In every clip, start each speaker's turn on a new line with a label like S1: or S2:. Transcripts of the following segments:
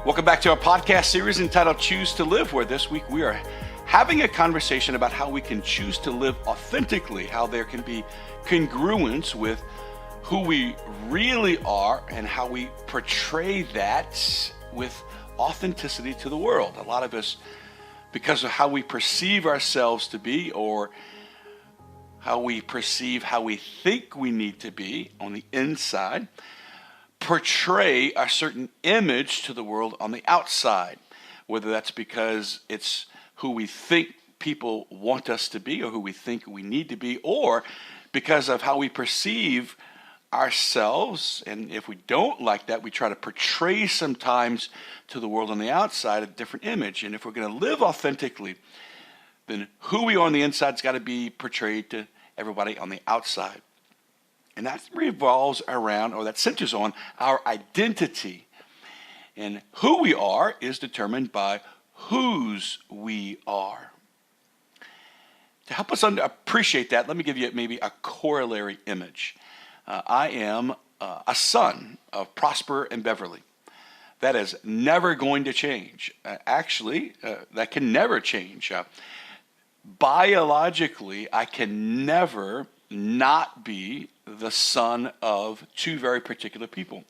S1: Welcome back to our podcast series entitled Choose to Live, where this week we are having a conversation about how we can choose to live authentically, how there can be congruence with who we really are and how we portray that with authenticity to the world. A lot of us, because of how we perceive ourselves to be or how we perceive how we think we need to be on the inside, portray a certain image to the world on the outside, whether that's because it's who we think people want us to be or who we think we need to be, or because of how we perceive ourselves. And if we don't like that, we try to portray sometimes to the world on the outside a different image. And if we're going to live authentically, then who we are on the inside has got to be portrayed to everybody on the outside. And that revolves around, or that centers on, our identity. And who we are is determined by whose we are. To help us appreciate that, let me give you maybe a corollary image. I am a son of Prosper and Beverly. That is never going to change. Actually, that can never change. Biologically, I can never not be the son of two very particular people.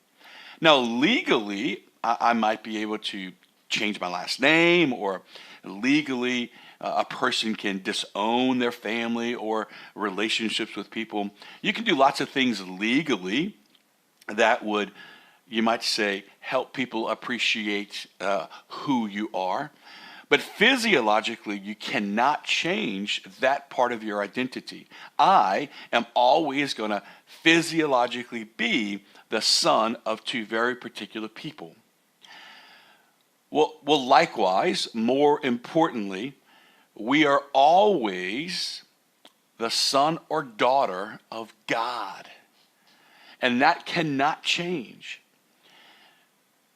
S1: Now, legally, I might be able to change my last name, or legally, a person can disown their family or relationships with people. You can do lots of things legally that would, you might say, help people appreciate who you are. But physiologically, you cannot change that part of your identity. I am always going to physiologically be the son of two very particular people. Well, likewise, more importantly, we are always the son or daughter of God. And that cannot change.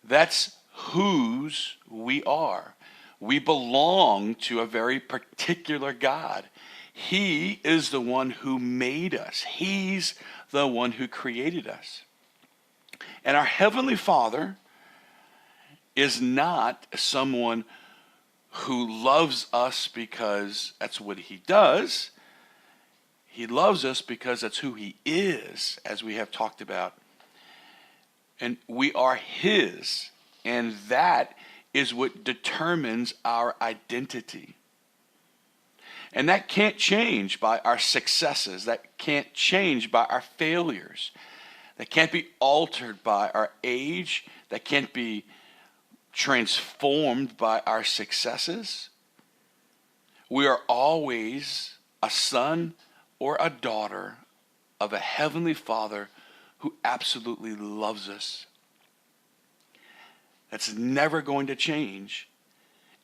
S1: That's whose we are. We belong to a very particular God. He is the one who made us. He's the one who created us. And our Heavenly Father is not someone who loves us because that's what He does. He loves us because that's who He is, as we have talked about. And we are His, and that is what determines our identity. And that can't change by our successes. That can't change by our failures. That can't be altered by our age. That can't be transformed by our successes. We are always a son or a daughter of a Heavenly Father who absolutely loves us. That's never going to change.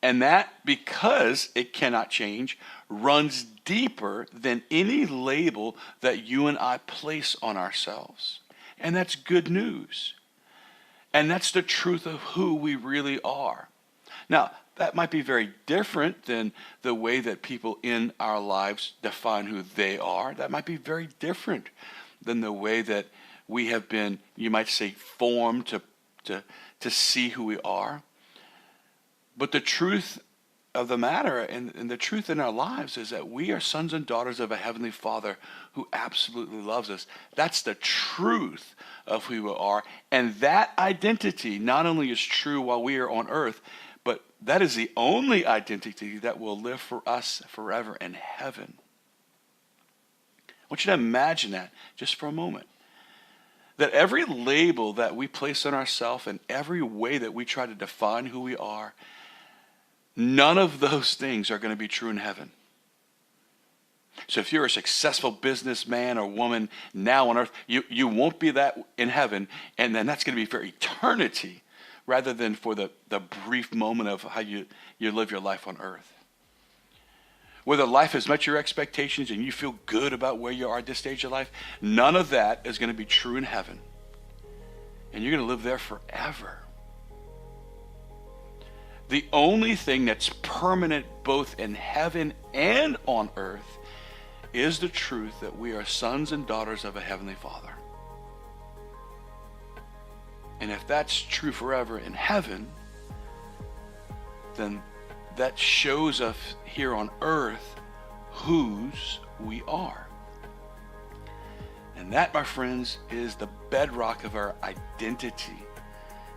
S1: And that, because it cannot change, runs deeper than any label that you and I place on ourselves. And that's good news. And that's the truth of who we really are. Now, that might be very different than the way that people in our lives define who they are. That might be very different than the way that we have been, you might say, formed to see who we are. But the truth of the matter and the truth in our lives is that we are sons and daughters of a Heavenly Father who absolutely loves us. That's the truth of who we are. And that identity not only is true while we are on earth, but that is the only identity that will live for us forever in heaven. I want you to imagine that just for a moment. That every label that we place on ourselves and every way that we try to define who we are, none of those things are going to be true in heaven. So if you're a successful businessman or woman now on earth, you won't be that in heaven, and then that's going to be for eternity rather than for the brief moment of how you live your life on earth. Whether life has met your expectations and you feel good about where you are at this stage of life, none of that is going to be true in heaven. And you're going to live there forever. The only thing that's permanent both in heaven and on earth is the truth that we are sons and daughters of a Heavenly Father. And if that's true forever in heaven, then that shows us here on earth whose we are. And that, my friends, is the bedrock of our identity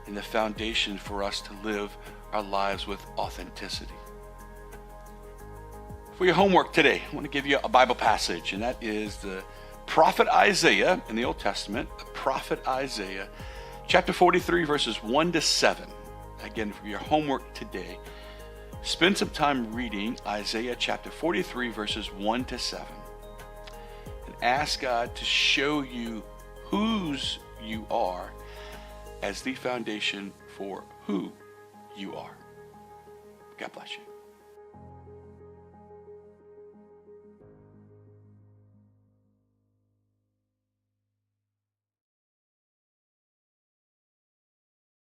S1: and the foundation for us to live our lives with authenticity. For your homework today, I want to give you a Bible passage, and that is the prophet Isaiah in the Old Testament, the prophet Isaiah, chapter 43, verses 1 to 7. Again, for your homework today, spend some time reading Isaiah chapter 43, verses 1 to 7. And ask God to show you whose you are as the foundation for who you are. God bless you.